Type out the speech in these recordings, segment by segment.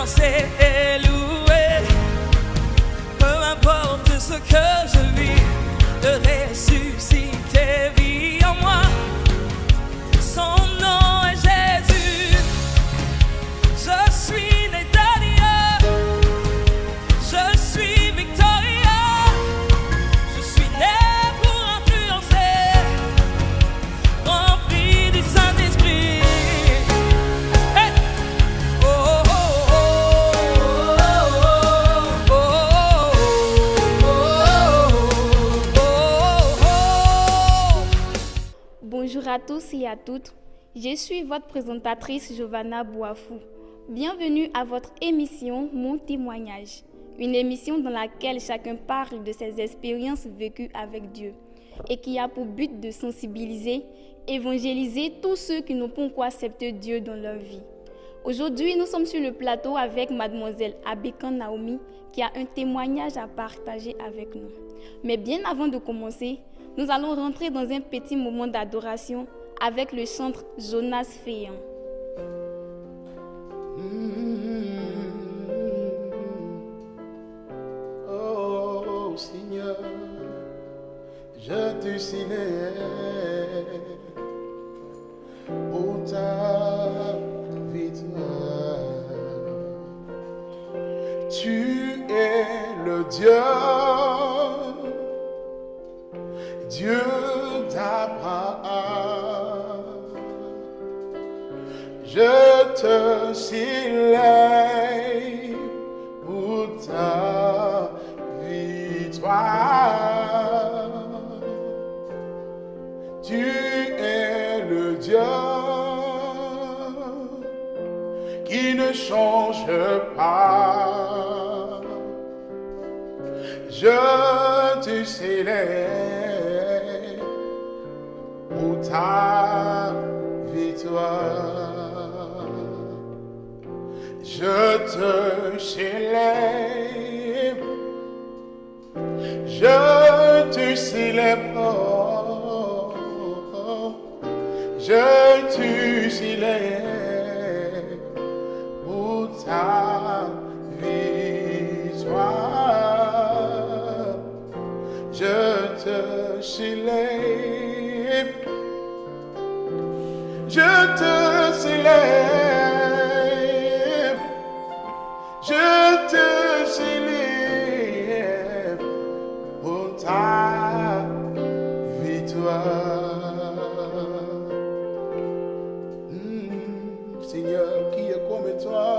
danser et louer. Peu importe ce que je vis, de ressusciter vie en moi. Son nom est Jésus. Je suis né d'Aliyah. Je suis victorieux. Je suis né pour influencer, rempli du Saint-Esprit. Hey! Oh, oh, oh, oh, oh, oh, oh, oh. Bonjour à tous et à toutes, je suis votre présentatrice Giovanna Bouafou. Bienvenue à votre émission Mon témoignage, une émission dans laquelle chacun parle de ses expériences vécues avec Dieu et qui a pour but de sensibiliser, évangéliser tous ceux qui n'ont pas encore accepté Dieu dans leur vie. Aujourd'hui, nous sommes sur le plateau avec mademoiselle Abekan Naomi qui a un témoignage à partager avec nous. Mais bien avant de commencer, nous allons rentrer dans un petit moment d'adoration avec le chantre Jonas Féan. Oh Seigneur, je te célèbre pour ta victoire. Tu es le Dieu d'Abraham. Je te célèbre pour ta victoire. Tu es le Dieu qui ne change pas. Je te célèbre pour ta victoire. Je te célèbre, je te célèbre, je te célèbre pour ta victoire. Je te célèbre, je te célèbre, je te célèbre pour ta victoire. Seigneur, qui est comme toi?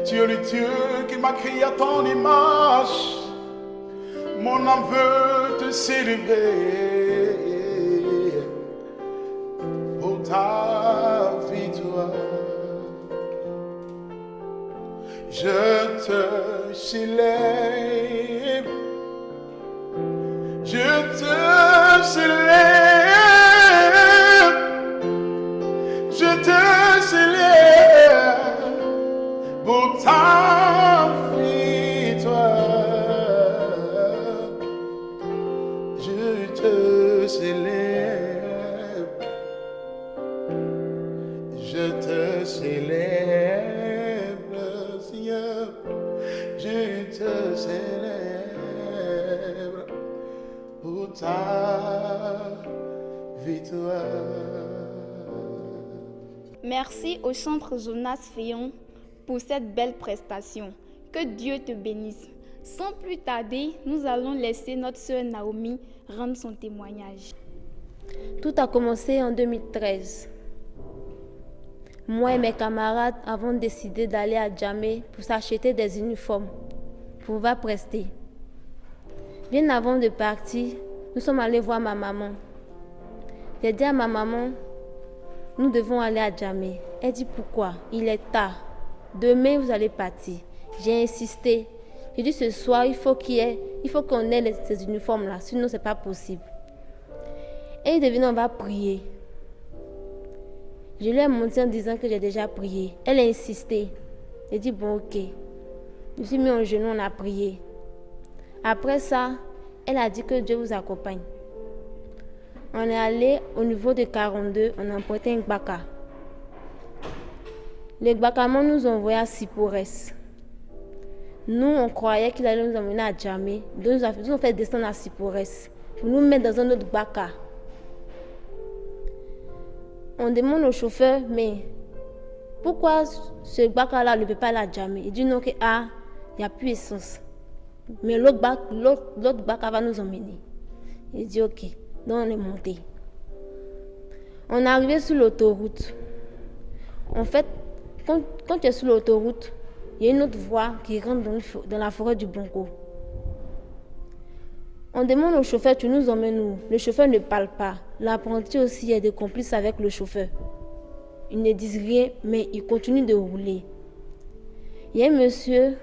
Tu es le Dieu qui m'a créé à ton image. Mon âme veut te célébrer pour ta victoire. Je te célèbre, je te célèbre, je te célèbre pour ta victoire. Je te célèbre, je te célèbre, Seigneur, je te célèbre pour ta victoire. Merci au chantre Jonas Féan pour cette belle prestation. Que Dieu te bénisse. Sans plus tarder, nous allons laisser notre sœur Naomi rendre son témoignage. Tout a commencé en 2013. Moi et mes camarades avons décidé d'aller à Djamé pour s'acheter des uniformes pour pouvoir prester. Bien avant de partir, nous sommes allés voir ma maman. J'ai dit à ma maman, nous devons aller à Djamé. Elle dit pourquoi? Il est tard. Demain, vous allez partir. J'ai insisté. J'ai dit ce soir, il faut qu'on ait ces uniformes-là, sinon ce n'est pas possible. Et il devait, on va prier. Je lui ai menti en disant que j'ai déjà prié. Elle a insisté. J'ai dit bon, ok. Je me suis mis en genou, on a prié. Après ça, elle a dit que Dieu vous accompagne. On est allé au niveau de 42, on a emprunté un baka. Les Gbakaman nous ont envoyés à Siporès. Nous, on croyait qu'il allait nous emmener à Djamé. Donc, ils nous ont fait descendre à Siporès pour nous mettre dans un autre Gbaka. On demande au chauffeur, mais pourquoi ce Gbaka-là ne peut pas aller à Djamé? Il dit non, il n'y a plus d'essence. Mais l'autre Gbaka va nous emmener. Il dit ok. Donc, on est monté. On est arrivé sur l'autoroute. En fait, quand tu es sur l'autoroute, il y a une autre voie qui rentre dans la forêt du Bonko. On demande au chauffeur, tu nous emmènes où? Le chauffeur ne parle pas. L'apprenti aussi est de complice avec le chauffeur. Ils ne disent rien, mais ils continuent de rouler. Il y a un monsieur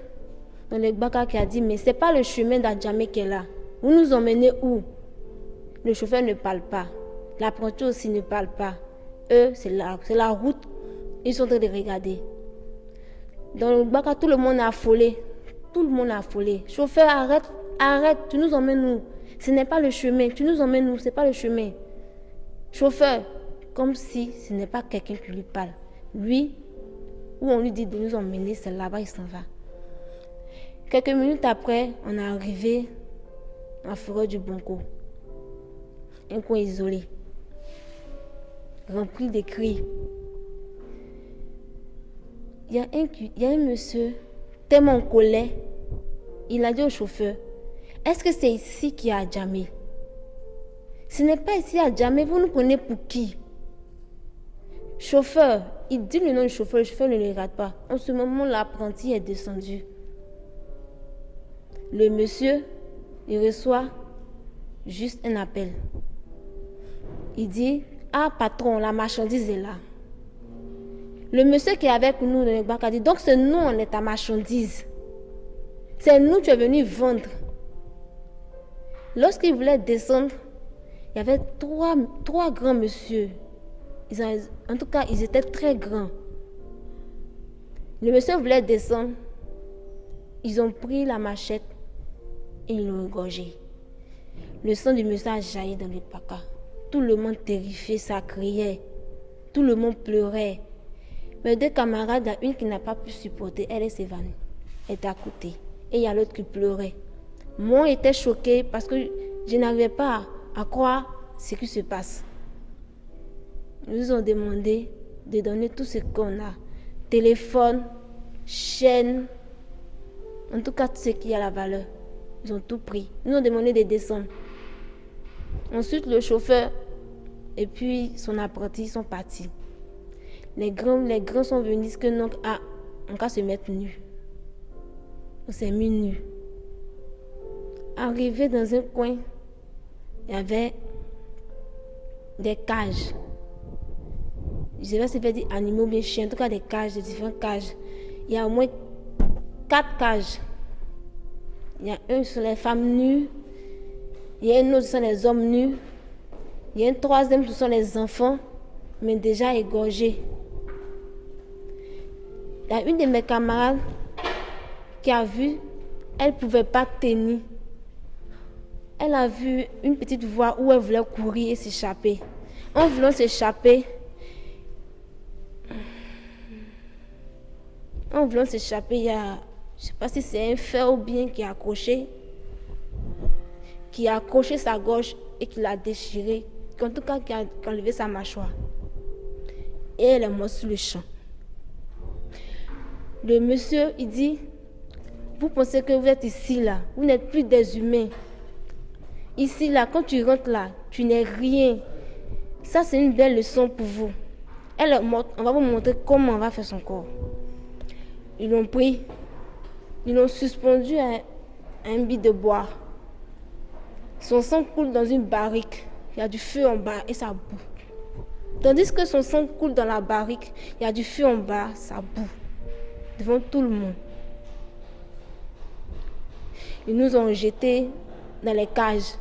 dans le Gbaka qui a dit, mais ce n'est pas le chemin d'Adjamé qui est là. Vous nous emmenez où? Le chauffeur ne parle pas. L'apprenti aussi ne parle pas. Eux, c'est la route. Ils sont en train de regarder. Dans le Gbaka, tout le monde est affolé. Tout le monde est affolé. Chauffeur, arrête, tu nous emmènes où? Ce n'est pas le chemin. Tu nous emmènes où? Ce n'est pas le chemin. Chauffeur, comme si ce n'est pas quelqu'un qui lui parle. Lui, où on lui dit de nous emmener, c'est là-bas, il s'en va. Quelques minutes après, on est arrivé dans la forêt du Bonko. Un coin isolé, rempli de cris. Il y a un monsieur tellement en colère. Il a dit au chauffeur, est-ce que c'est ici qu'il y a Djamé? Ce n'est pas ici à Djamé, vous nous prenez pour qui? Chauffeur, il dit le nom du chauffeur, le chauffeur ne le regarde pas. En ce moment, l'apprenti est descendu. Le monsieur, il reçoit juste un appel. Il dit, patron, la marchandise est là. Le monsieur qui est avec nous dans le Gbaka dit, donc c'est nous, on est ta marchandise. C'est nous que tu es venu vendre. Lorsqu'il voulait descendre, il y avait trois grands messieurs. En tout cas, ils étaient très grands. Le monsieur voulait descendre. Ils ont pris la machette et ils l'ont égorgé. Le sang du monsieur a jailli dans le Gbaka. Tout le monde terrifié, ça criait. Tout le monde pleurait. Mes deux camarades, il y a une qui n'a pas pu supporter, elle est évanouie. Elle était à côté. Et il y a l'autre qui pleurait. Moi, j'étais choquée parce que je n'arrivais pas à croire ce qui se passe. Ils nous ont demandé de donner tout ce qu'on a. Téléphone, chaîne, en tout cas tout ce qui a la valeur. Ils ont tout pris. Ils nous ont demandé de descendre. Ensuite, le chauffeur et puis son apprenti sont partis. Les grands sont venus dire que non, on va se mettre nus. On s'est mis nus. Arrivé dans un coin, il y avait des cages. Je ne sais pas si c'est dit animaux ou bien chiens, en tout cas des cages, des différentes cages. Il y a au moins 4 cages. Il y a un sur les femmes nues, il y a un autre sur les hommes nus, il y a un troisième sur les enfants, mais déjà égorgés. Il y a une de mes camarades qui a vu, elle ne pouvait pas tenir. Elle a vu une petite voie où elle voulait courir et s'échapper. En voulant s'échapper, il y a, je ne sais pas si c'est un fer ou bien qui a accroché sa gorge et qui l'a déchiré, en tout cas qui a enlevé sa mâchoire. Et elle est morte sur le champ. Le monsieur, il dit, vous pensez que vous êtes ici, là, vous n'êtes plus des humains. Ici, là, quand tu rentres là, tu n'es rien. Ça, c'est une belle leçon pour vous. Elle est morte, on va vous montrer comment on va faire son corps. Ils l'ont pris, ils l'ont suspendu à un bit de bois. Son sang coule dans une barrique. Il y a du feu en bas et ça boue. Tandis que son sang coule dans la barrique, il y a du feu en bas, ça boue. Devant tout le monde. Ils nous ont jetés dans les cages.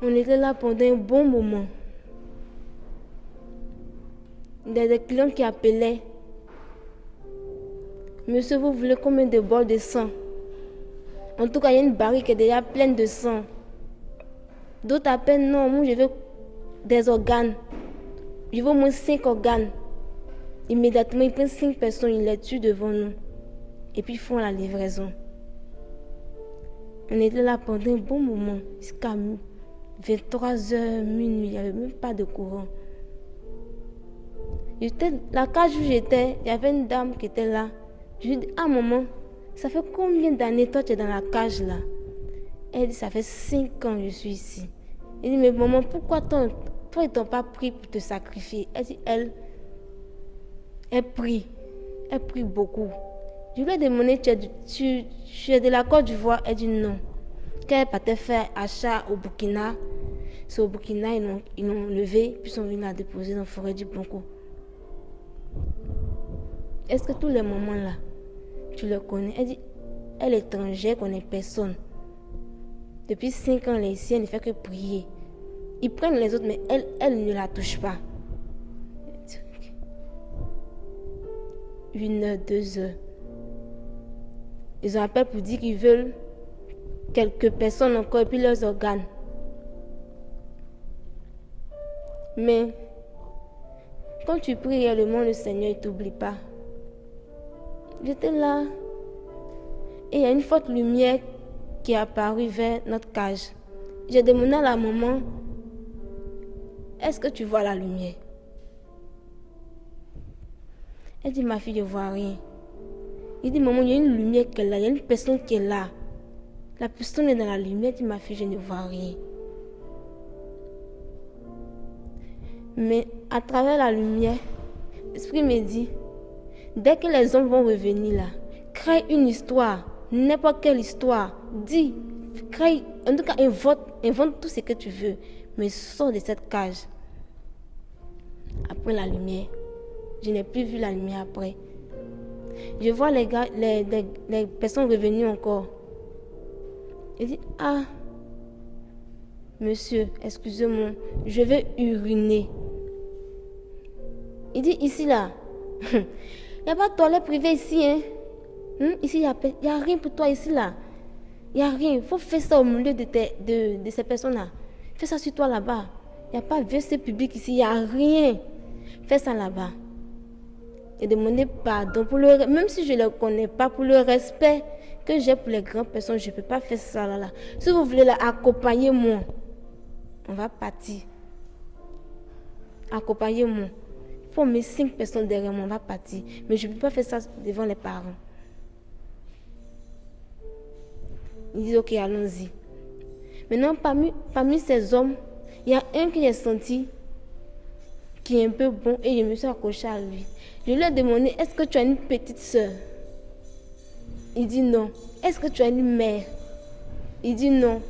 On était là pendant un bon moment. Il y a des clients qui appelaient. Monsieur, vous voulez combien de bols de sang? En tout cas, il y a une barrique qui est déjà pleine de sang. D'autres appellent, non, moi je veux des organes. Je veux au moins 5 organes. Immédiatement, ils prennent 5 personnes, ils les tuent devant nous. Et puis ils font la livraison. On était là pendant un bon moment, jusqu'à 23h, minuit, il n'y avait même pas de courant. La cage où j'étais, il y avait une dame qui était là. Je lui ai dit, ah maman, ça fait combien d'années toi tu es dans la cage là? Elle dit, ça fait 5 ans que je suis ici. Elle dit, mais maman, pourquoi toi ils t'ont pas pris pour te sacrifier? Elle dit, elle prie beaucoup. Je lui ai demandé, tu es de la Côte d'Ivoire? Elle dit non. Qu'elle partait faire achat au Burkina. C'est au Burkina, ils l'ont levé, puis ils sont venus la déposer dans la forêt du Blanco. Est-ce que tous les mamans là, tu les connais? Elle dit, elle est étrangère, elle ne connaît personne. Depuis 5 ans, elle est ici, elle ne fait que prier. Ils prennent les autres, mais elle ne la touche pas. 1h, 2h. Ils ont appelé pour dire qu'ils veulent quelques personnes encore et puis leurs organes. Mais quand tu pries réellement, le Seigneur ne t'oublie pas. J'étais là et il y a une forte lumière qui est apparue vers notre cage. J'ai demandé à la maman, est-ce que tu vois la lumière? Elle dit, ma fille, je ne vois rien. Il dit, maman, il y a une lumière qui est là, il y a une personne qui est là. La personne est dans la lumière. Elle dit, ma fille, je ne vois rien. Mais à travers la lumière, l'Esprit me dit, dès que les hommes vont revenir là, crée une histoire, n'importe quelle histoire, dis, crée, en tout cas invente tout ce que tu veux, mais sors de cette cage. Après la lumière, je n'ai plus vu la lumière après. Je vois les gars, les personnes revenues encore. Il dit, ah, monsieur, excusez-moi, je vais uriner. Il dit, ici là, il n'y a pas de toilette privée ici, hein. Ici, il n'y a rien pour toi ici là. Il n'y a rien. Il faut faire ça au milieu de ces personnes-là. Fais ça sur toi là-bas. Il n'y a pas de WC public ici, il n'y a rien. Fais ça là-bas. Et demander pardon, même si je ne le connais pas, pour le respect que j'ai pour les grandes personnes, je ne peux pas faire ça là. Si vous voulez accompagner-moi, on va partir. Accompagnez-moi. Il faut mettre 5 personnes derrière moi, on va partir. Mais je ne peux pas faire ça devant les parents. Ils disent, ok, allons-y. Maintenant, parmi ces hommes, il y a un qui j'ai senti qui est un peu bon et je me suis accrochée à lui. Je lui ai demandé, est-ce que tu as une petite soeur? Il dit non. Est-ce que tu as une mère? Il dit non.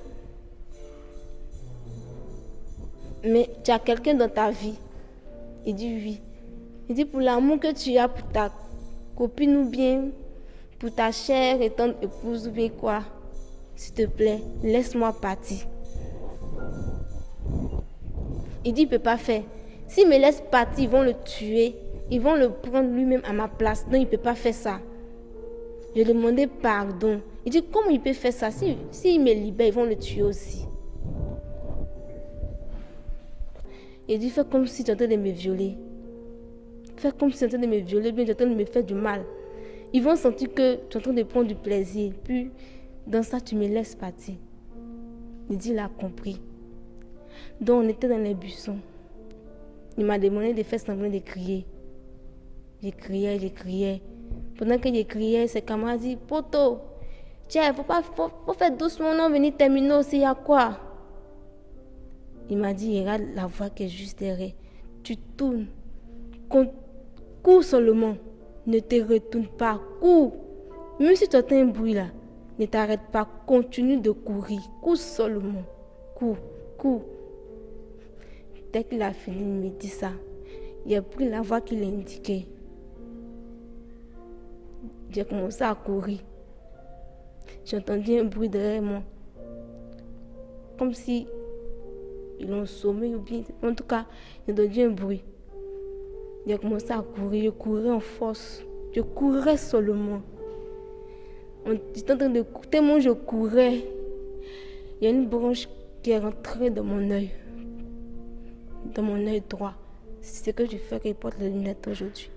Mais tu as quelqu'un dans ta vie? Il dit oui. Il dit, pour l'amour que tu as pour ta copine ou bien pour ta chère et tendre épouse ou bien quoi, s'il te plaît, laisse-moi partir. Il dit, il ne peut pas faire. S'il me laisse partir, ils vont le tuer. Ils vont le prendre lui-même à ma place. Non, il ne peut pas faire ça. Je lui ai demandé pardon. Il dit, comment il peut faire ça? S'il me libère, ils vont le tuer aussi. Il dit, fais comme si tu es en train de me violer. Fais comme si tu es en train de me violer, bien tu es en train de me faire du mal. Ils vont sentir que tu es en train de prendre du plaisir. Puis, dans ça, tu me laisses partir. Il dit, il a compris. Donc, on était dans les buissons. Il m'a demandé de faire semblant de crier. Je criais. Pendant que je criais, ses camarades disent, Poto, tiens, faut faire doucement, on va venir terminer aussi, il y a quoi? Il m'a dit, regarde la voix qui est juste derrière. Tu tournes. Cours seulement. Ne te retourne pas. Cours. Même si tu entends un bruit là, ne t'arrête pas. Continue de courir. Cours seulement. Cours. Dès qu'il a fini, il me dit ça. Il a pris la voie qu'il indiquait. J'ai commencé à courir. J'ai entendu un bruit derrière moi. Comme si ils l'ont sommé ou bien... En tout cas, j'ai entendu un bruit. J'ai commencé à courir. Je courais en force. Je courais seulement. J'étais en train de courir. Tellement je courais, il y a une branche qui est rentrée dans mon œil droit. C'est ce que je fais quand je porte les lunettes aujourd'hui.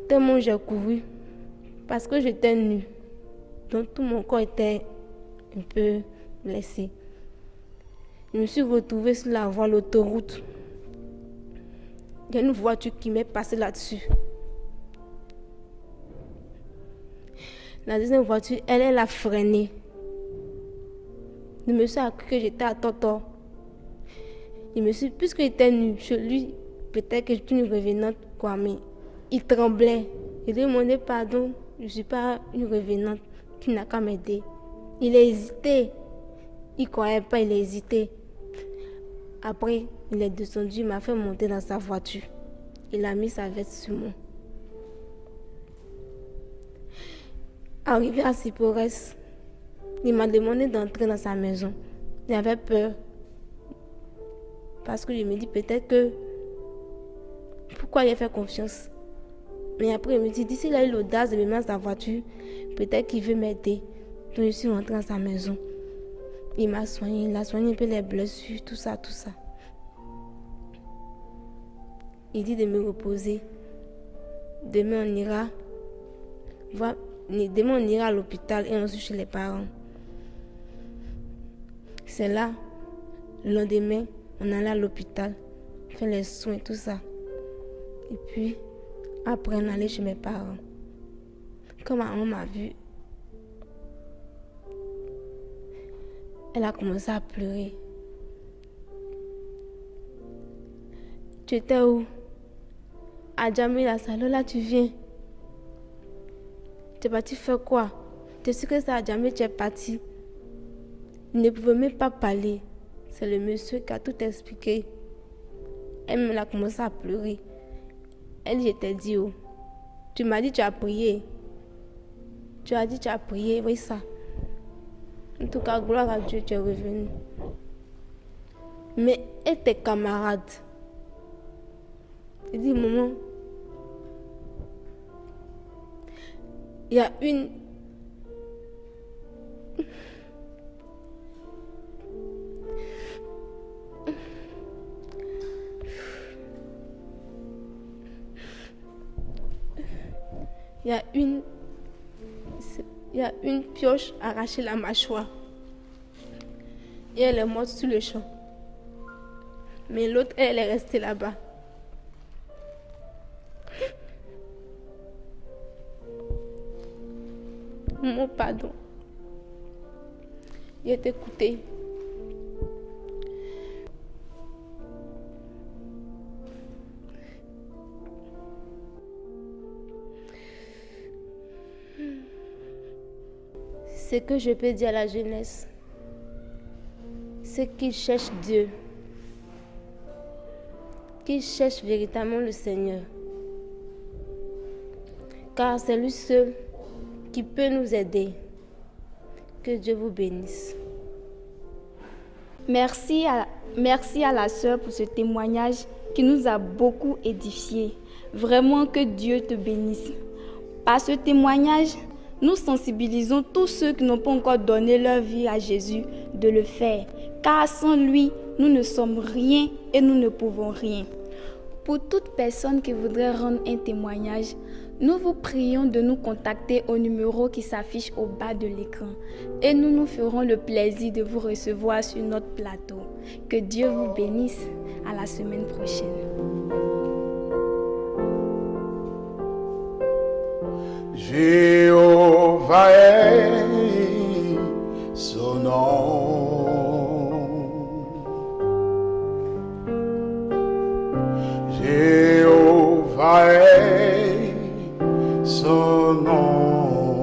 Tellement j'ai couru, parce que j'étais nue, donc tout mon corps était un peu blessé. Je me suis retrouvée sur la voie, l'autoroute. Il y a une voiture qui m'est passée là-dessus. La deuxième voiture, elle a freiné. Le monsieur a cru que j'étais à tort. Puisque j'étais nue, lui, peut-être que j'étais une revenante, quoi, mais il tremblait. Il demandait pardon, je ne suis pas une revenante qui n'a qu'à m'aider. Il a hésité. Il ne croyait pas, il a hésité. Après, il est descendu, il m'a fait monter dans sa voiture. Il a mis sa veste sur moi. Arrivé à Sipores, il m'a demandé d'entrer dans sa maison. Il avait peur. Parce que je me dis peut-être que... Pourquoi il a fait confiance? Mais après, il me dit, d'ici là, il a l'audace de me mettre dans sa voiture. Peut-être qu'il veut m'aider. Donc, je suis rentrée dans sa maison. Il m'a soigné. Il a soigné un peu les blessures, tout ça. Il dit de me reposer. Demain, on ira à l'hôpital et ensuite chez les parents. C'est là, le lendemain, on allait à l'hôpital, faire les soins, tout ça. Et puis, après, on allait chez mes parents. Quand ma maman m'a vue, elle a commencé à pleurer. Tu étais où? À Djamé, la salle, là tu viens. Tu es parti faire quoi? Tu sais que c'est à Djamé, tu es parti. Il ne pouvait même pas parler. C'est le monsieur qui a tout expliqué. Elle a commencé à pleurer. Elle, je t'ai dit, oh, tu m'as dit tu as prié. Tu as dit tu as prié, oui ça. En tout cas, gloire à Dieu, tu es revenu. Mais et tes camarades? Il dit, maman, il y a une... Il y a une pioche arrachée la mâchoire. Et elle est morte sur le champ. Mais l'autre, elle est restée là-bas. Mon pardon. Je t'écoutais. Ce que je peux dire à la jeunesse, c'est qu'ils cherchent Dieu, qu'ils cherchent véritablement le Seigneur. Car c'est lui seul qui peut nous aider. Que Dieu vous bénisse. Merci à la sœur pour ce témoignage qui nous a beaucoup édifiés. Vraiment que Dieu te bénisse. Par ce témoignage, nous sensibilisons tous ceux qui n'ont pas encore donné leur vie à Jésus de le faire. Car sans lui, nous ne sommes rien et nous ne pouvons rien. Pour toute personne qui voudrait rendre un témoignage, nous vous prions de nous contacter au numéro qui s'affiche au bas de l'écran et nous nous ferons le plaisir de vous recevoir sur notre plateau. Que Dieu vous bénisse. À la semaine prochaine. Jéhovah est son nom. Jéhovah est son nom.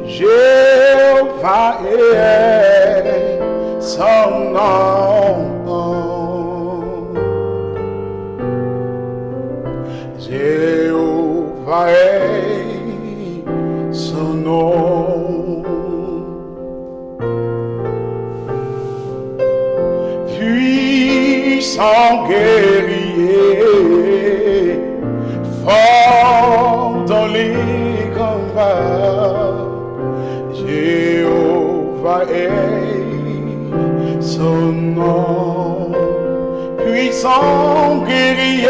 Jéhovah est son nom. Jéhovah est son nom. Puis puissant guerrier, fort dans les combats, Jéhovah est son nom. Puissant guerrier,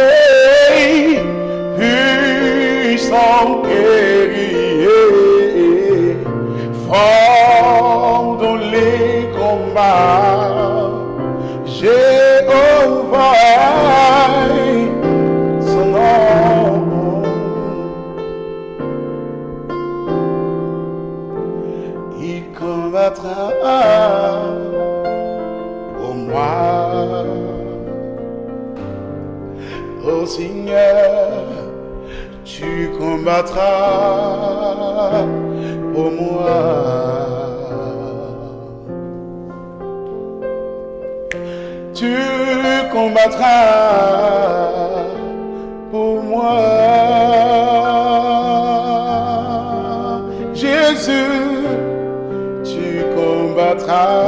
puissant guerrier, fort dans les combats, Jéhovah est son nom. Il combattra pour moi. Oh Seigneur, tu combattras pour moi. Tu combattras pour moi. Jésus, tu combattras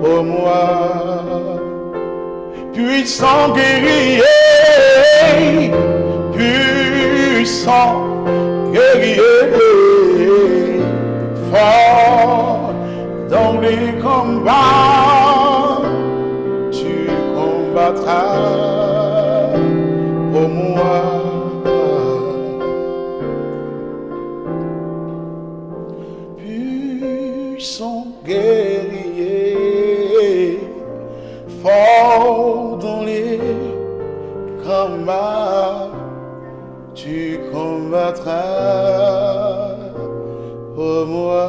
pour moi. Puissant guerrier, puissant guerrier, fort dans les combats, tu combattras pour moi. Puissant guerrier, fort dans les combats, tu combattras pour moi.